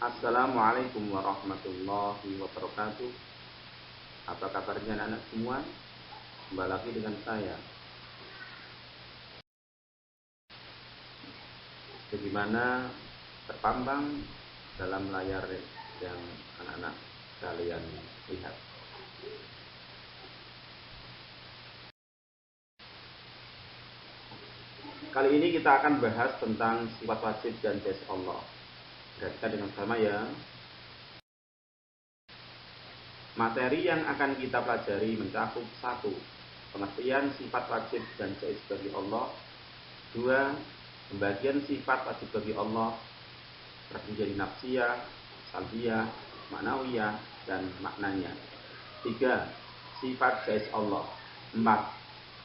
Assalamualaikum warahmatullahi wabarakatuh. Apa kabarnya anak-anak semua? Kembali lagi dengan saya. Bagaimana terpampang dalam layar yang anak-anak kalian lihat. Kali ini kita akan bahas tentang sifat wajib dan jaz Allah. Perhatikan dengan sama ya. Materi yang akan kita pelajari mencakup 1. Pengertian sifat wajib dan jaiz bagi Allah. 2. Pembagian sifat wajib bagi Allah terdiri dari nafsiyah, salbiyah, maknawiyah, dan maknanya. 3. Sifat jaiz Allah. 4.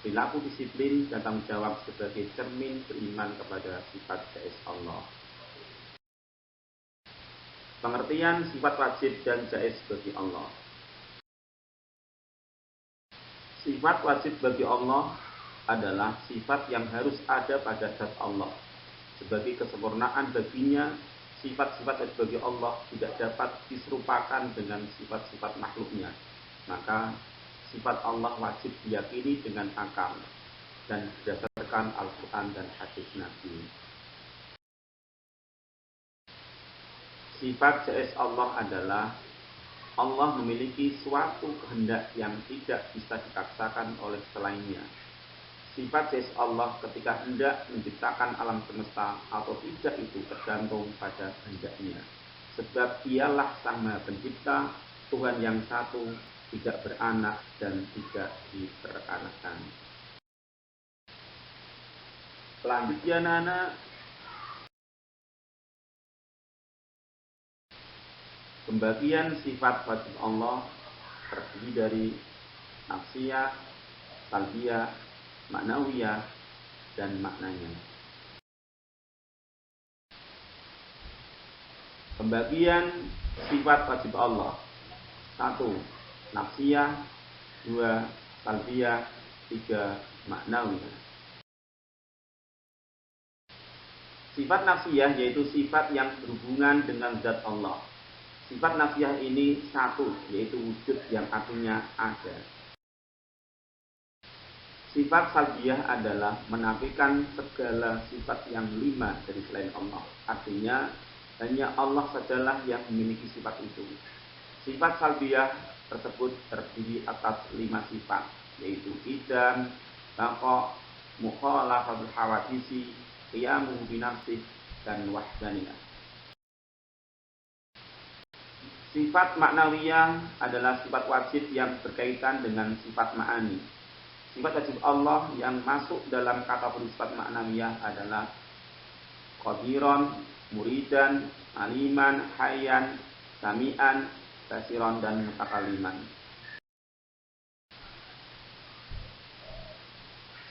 Perilaku disiplin dan tanggung jawab sebagai cermin beriman kepada sifat jaiz Allah. Pengertian sifat wajib dan jaiz bagi Allah. Sifat wajib bagi Allah adalah sifat yang harus ada pada zat Allah. Sebagai kesempurnaan baginya, sifat-sifat wajib bagi Allah tidak dapat diserupakan dengan sifat-sifat makhluknya. Maka sifat Allah wajib diyakini dengan akal dan berdasarkan Al-Quran dan hadis Nabi. Sifat jaiz Allah adalah Allah memiliki suatu kehendak yang tidak bisa dipaksakan oleh selainnya. Sifat jaiz Allah ketika hendak menciptakan alam semesta atau tidak itu tergantung pada kehendaknya. Sebab Dialah Sang Maha Pencipta, Tuhan yang satu, tidak beranak dan tidak diperanakan. Selanjutnya anak-anak, pembagian sifat wajib Allah terdiri dari nafsiyah, salbiyah, maknawiyah, dan maknanya. Pembagian sifat wajib Allah. 1. Nafsiyah. 2. Salbiyah. 3. Maknawiyah. Sifat nafsiyah yaitu sifat yang berhubungan dengan zat Allah. Sifat nafsiyah ini 1, yaitu wujud yang artinya ada. Sifat salbiyah adalah menafikan segala sifat yang 5 dari selain Allah. Artinya hanya Allah sajalah yang memiliki sifat itu. Sifat salbiyah tersebut terdiri atas 5 sifat, yaitu idam, baqa, mukhalafatul hawadisi, qiyamu binafsih, dan wahdaniyah. Sifat maknawiyah adalah sifat wajib yang berkaitan dengan sifat ma'ani. Sifat wajib Allah yang masuk dalam kategori sifat maknawiyah adalah qadiran, muridan, aliman, hayyan, sami'an, basiran, dan mutakaliman.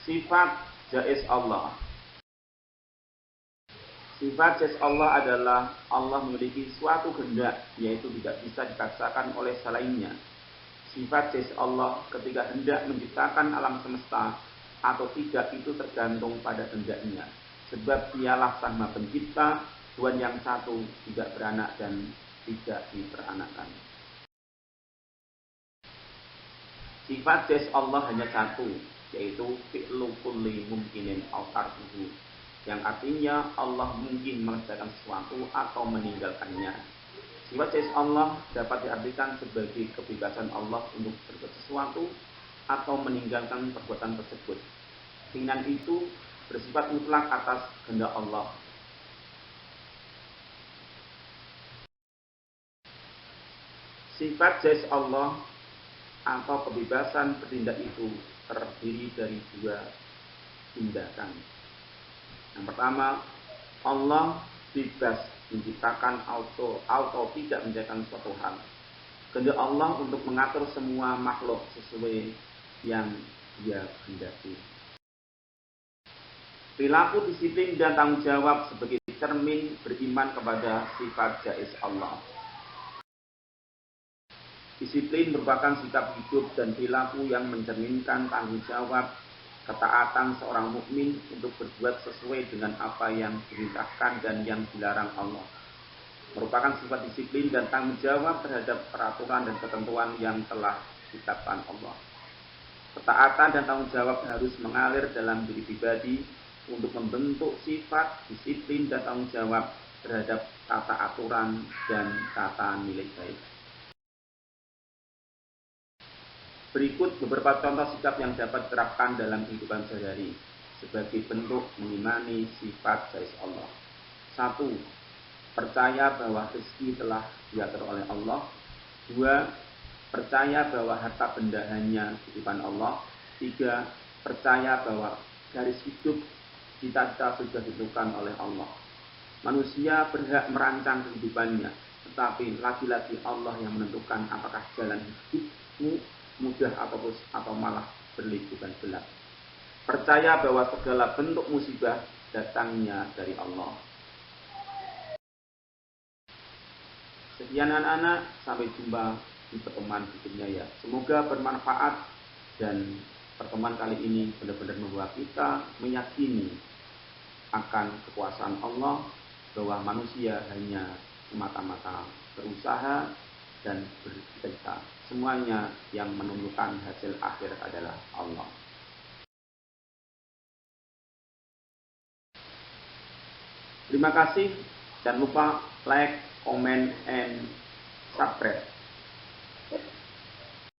Sifat jaiz Allah. Sifat jaiz Allah adalah Allah memiliki suatu kehendak, yaitu tidak bisa dipaksakan oleh selainnya. Sifat jaiz Allah ketika hendak menciptakan alam semesta atau tidak itu tergantung pada kehendaknya. Sebab Dialah Sang Maha Pencipta, Tuhan yang satu, tidak beranak dan tidak diperanakan. Sifat jaiz Allah hanya 1, yaitu fi'lu kulli mumkinin aw tarkuhu, yang artinya Allah mungkin mengerjakan sesuatu atau meninggalkannya. Sifat jaiz Allah dapat diartikan sebagai kebebasan Allah untuk berbuat sesuatu atau meninggalkan perbuatan tersebut. Keinginan itu bersifat mutlak atas kehendak Allah. Sifat jaiz Allah atau kebebasan bertindak itu terdiri dari 2 tindakan. Yang pertama, Allah bebas menciptakan atau tidak menciptakan suatu hal. Kehendak Allah untuk mengatur semua makhluk sesuai yang Dia kehendaki. Perilaku disiplin dan tanggung jawab sebagai cermin beriman kepada sifat jaiz Allah. Disiplin merupakan sikap hidup dan perilaku yang mencerminkan tanggung jawab, ketaatan seorang mukmin untuk berbuat sesuai dengan apa yang diperintahkan dan yang dilarang Allah. merupakan sifat disiplin dan tanggung jawab terhadap peraturan dan ketentuan yang telah ditetapkan Allah. Ketaatan dan tanggung jawab harus mengalir dalam diri pribadi untuk membentuk sifat disiplin dan tanggung jawab terhadap tata aturan dan tata nilai baik. Berikut beberapa contoh sikap yang dapat diterapkan dalam kehidupan sehari-hari sebagai bentuk mengimani sifat jais Allah. 1. Percaya bahwa rezeki telah diatur oleh Allah. 2. Percaya bahwa harta benda hanya titipan Allah. 3. Percaya bahwa garis hidup kita sudah ditentukan oleh Allah. Manusia berhak merancang kehidupannya, tetapi lagi-lagi Allah yang menentukan apakah jalan hidupmu mudah atau malah berliku dan gelap. Percaya bahwa segala bentuk musibah datangnya dari Allah. Sekian anak-anak, sampai jumpa di pertemuan berikutnya ya. Semoga bermanfaat dan pertemuan kali ini benar-benar membuat kita meyakini akan kekuasaan Allah, bahwa manusia hanya semata-mata berusaha dan bekerja. Semuanya yang menentukan hasil akhir adalah Allah. Terima kasih. Jangan lupa like, comment, and subscribe.